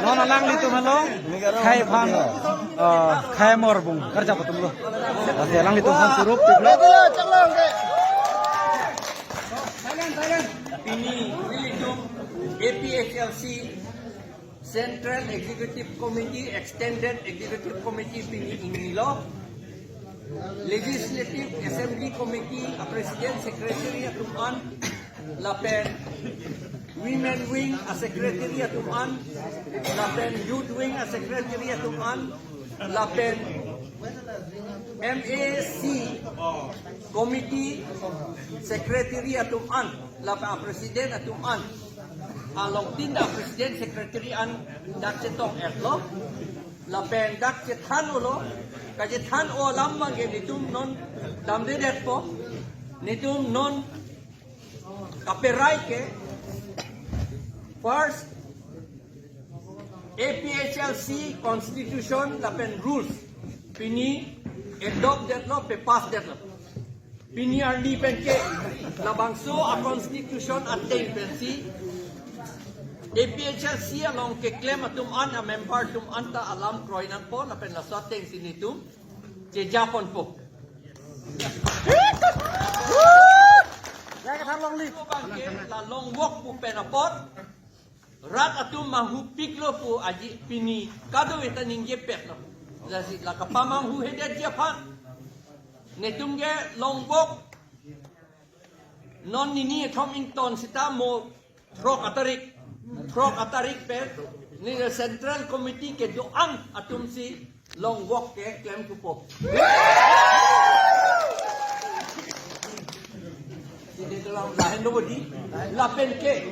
Nona lang lito malong khai phang khai mor bung kerja betul lo. Masih lang lito phang surup tiblo. Ini Wilidum APHLC Central Executive Committee Extended Executive Committee Pini Inilo Legislative Assembly Committee President Secretary Atuman Lapen Women Wing a Secretary Atuman Lapen Youth Wing a Secretary Atuman Lapen MAC Committee Secretary Atuman Lapen President Atuman along tinda Presiden Sekretarian dak cetong erlo lapen dak cetan ulo kajetan o lambang nitum non damde detpo nitum non kaperai ke first APHLC Constitution lapen rules pini adopt detlo pe pass detlo pini arli penke labangso a constitution attain pensi APHLC along ke claim atum an a member tum anta alam kroinan po na penlasateng sinitum je Japon po. La long walk po penapot rat atum mahupik lo po aji pini kado eta ningge pet lo. Jadi la kapamang hu hedet Japan netum ge long walk non nini Comington sita mo trok atarik Frog atarik per ni Central Committee ke doang atum si long walk ke claim kupo. Ini dalam lain nobody lapen ke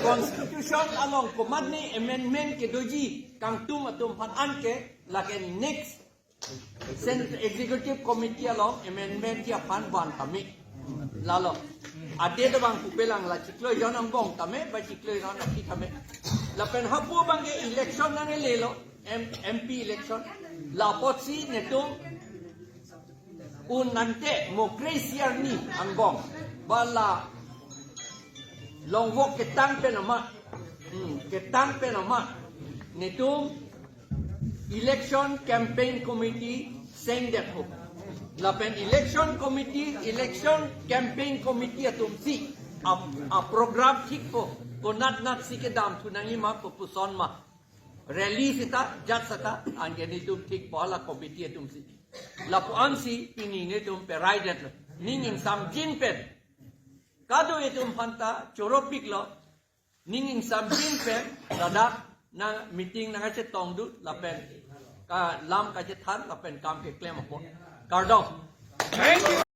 Constitution along command amendment ke doji kang tum atum an ke laken next Central Executive Committee along amendment ya pan ban kami lalu ade de bang kupelang la ciklo yon ang bong tame ba ciklo yon ang kitame la pen hapu bang election nang lelo MP election la potsi netum un nante demokrasi ni ang bong bala long walk ketang penama netum election campaign committee saying that hope lapen election committee election campaign committee atum si a program tik po nat si kedam tunangi ma po puson ma release ita jat sata angeni tum tik po ala committee atum si lapu ansi pinine tum pe raidet ninging sam jin pen kado etum panta choropik lo ninging sam jin pen rada na meeting na che tongdu lapen ka lam ka che than lapen kam ke claim po Cardong. Thank you.